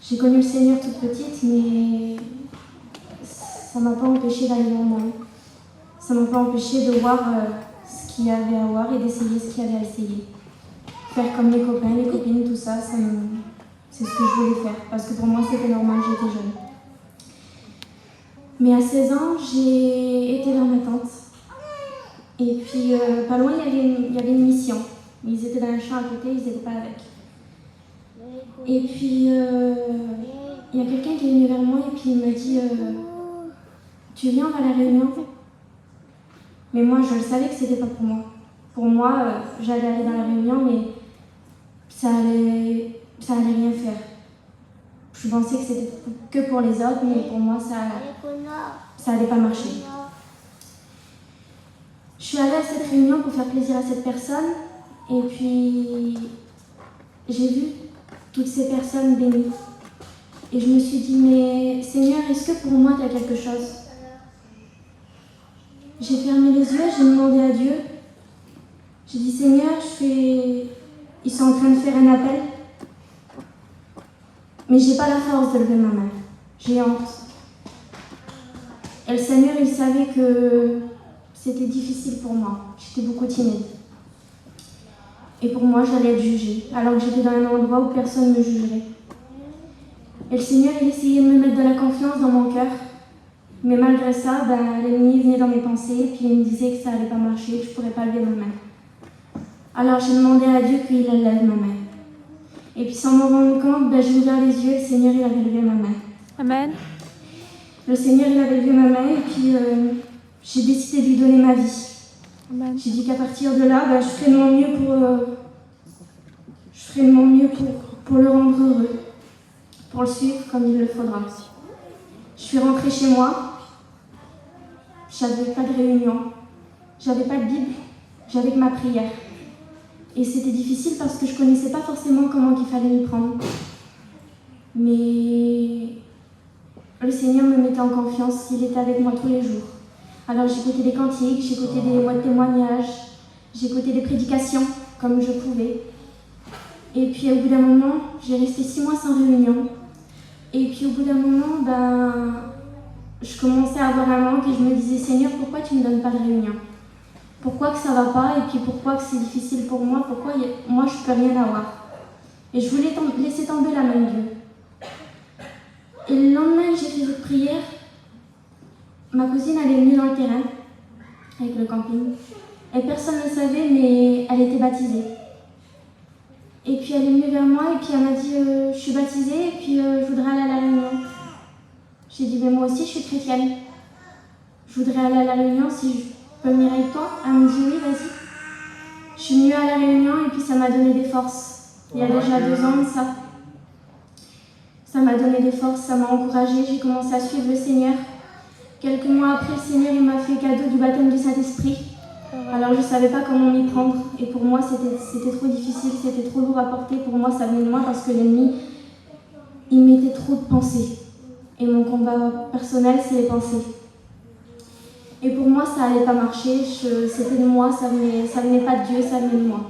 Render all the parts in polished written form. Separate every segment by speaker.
Speaker 1: J'ai connu le Seigneur toute petite, mais ça ne m'a pas empêché d'aller loin moi. Ça ne m'a pas empêché de voir ce qu'il y avait à voir et d'essayer ce qu'il y avait à essayer. Faire comme les copains, les copines, tout ça, c'est ce que je voulais faire. Parce que pour moi, c'était normal, j'étais jeune. Mais à 16 ans, j'ai été vers ma tante. Et puis, pas loin, il y avait une mission. Ils étaient dans un champ à côté, ils n'étaient pas avec. Et puis, il y a quelqu'un qui est venu vers moi et puis il m'a dit tu viens, on va à la réunion. Mais moi, je le savais que c'était pas pour moi. Pour moi, j'allais aller dans la réunion, mais ça allait rien faire. Je pensais que c'était que pour les autres, mais pour moi, ça allait pas marcher. Je suis allée à cette réunion pour faire plaisir à cette personne, et puis j'ai vu toutes ces personnes bénies. Et je me suis dit, mais Seigneur, est-ce que pour moi, tu as quelque chose? J'ai fermé les yeux, j'ai demandé à Dieu. J'ai dit, Seigneur, ils sont en train de faire un appel, mais j'ai pas la force de lever ma main. J'ai honte. Et le Seigneur, il savait que c'était difficile pour moi. J'étais beaucoup timide. Et pour moi, j'allais être jugée, alors que j'étais dans un endroit où personne ne me jugerait. Et le Seigneur, il essayait de me mettre de la confiance dans mon cœur. Mais malgré ça, l'ennemi venait dans mes pensées, et puis il me disait que ça allait pas marcher, que je pourrais pas lever ma main. Alors j'ai demandé à Dieu qu'il lève ma main. Et puis sans m'en rendre compte, j'ai ouvert les yeux, le Seigneur, il avait levé ma main.
Speaker 2: Amen.
Speaker 1: Le Seigneur, il avait levé ma main, et puis j'ai décidé de lui donner ma vie.
Speaker 2: Amen.
Speaker 1: J'ai dit qu'à partir de là, je ferai de mon mieux pour le rendre heureux, pour le suivre comme il le faudra. Je suis rentrée chez moi, j'avais pas de réunion, j'avais pas de Bible, j'avais que ma prière. Et c'était difficile parce que je connaissais pas forcément comment il fallait m'y prendre. Mais le Seigneur me mettait en confiance, il était avec moi tous les jours. Alors j'écoutais des cantiques, j'écoutais des mots de témoignages, j'écoutais des prédications comme je pouvais. Et puis au bout d'un moment, j'ai resté 6 mois sans réunion. Et puis au bout d'un moment, je commençais à avoir un manque et je me disais, Seigneur, pourquoi tu ne me donnes pas de réunion? Pourquoi que ça va pas? Et puis pourquoi que c'est difficile pour moi? Pourquoi moi je peux rien avoir? Et je voulais laisser tomber la main de Dieu. Et le lendemain que j'ai fait cette prière, ma cousine elle est venue dans le terrain avec le camping. Et personne ne le savait, mais elle était baptisée. Et puis elle est venue vers moi et puis elle m'a dit je suis baptisée et puis je voudrais aller à la réunion. J'ai dit mais moi aussi je suis chrétienne. Je voudrais aller à la réunion si je peux venir avec toi. Elle me dit oui, vas-y. Je suis venue à la réunion et puis ça m'a donné des forces. Il y a déjà 2 ans de ça. Ça m'a donné des forces, ça m'a encouragée. J'ai commencé à suivre le Seigneur. Quelques mois après, le Seigneur il m'a fait cadeau du baptême du Saint-Esprit. Alors je ne savais pas comment m'y prendre et pour moi c'était trop difficile, c'était trop lourd à porter. Pour moi ça venait de moi parce que l'ennemi il mettait trop de pensées. Et mon combat personnel c'est les pensées. Et pour moi ça allait pas marcher, c'était de moi, ça venait pas de Dieu, ça venait de moi.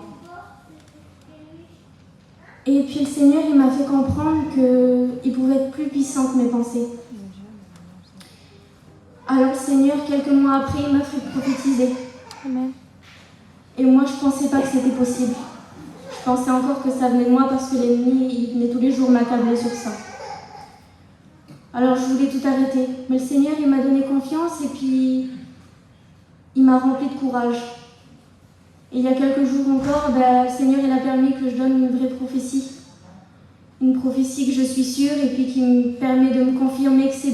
Speaker 1: Et puis le Seigneur il m'a fait comprendre qu'il pouvait être plus puissant que mes pensées. Alors le Seigneur quelques mois après il m'a fait prophétiser.
Speaker 2: Amen.
Speaker 1: Et moi, je pensais pas que c'était possible. Je pensais encore que ça venait de moi parce que l'ennemi, il venait tous les jours m'accabler sur ça. Alors, je voulais tout arrêter. Mais le Seigneur, il m'a donné confiance et puis il m'a rempli de courage. Et il y a quelques jours encore, le Seigneur, il a permis que je donne une vraie prophétie. Une prophétie que je suis sûre et puis qui me permet de me confirmer que c'est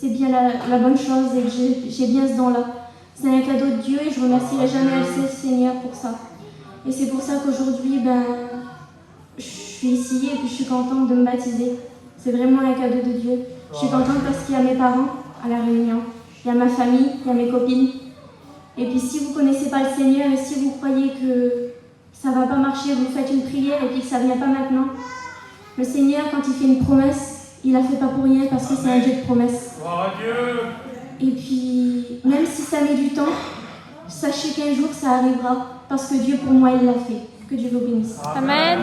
Speaker 1: bien la bonne chose et que j'ai bien ce don-là. C'est un cadeau de Dieu et je ne remercierai jamais assez le Seigneur pour ça. Et c'est pour ça qu'aujourd'hui, je suis ici et puis je suis contente de me baptiser. C'est vraiment un cadeau de Dieu. Je suis contente parce qu'il y a mes parents à la réunion, il y a ma famille, il y a mes copines. Et puis si vous ne connaissez pas le Seigneur et si vous croyez que ça ne va pas marcher, vous faites une prière et puis que ça ne vient pas maintenant. Le Seigneur, quand il fait une promesse, il ne la fait pas pour rien parce que c'est un Dieu de promesses. Et puis, même si ça met du temps, sachez qu'un jour ça arrivera, parce que Dieu pour moi il l'a fait. Que Dieu vous bénisse.
Speaker 2: Amen.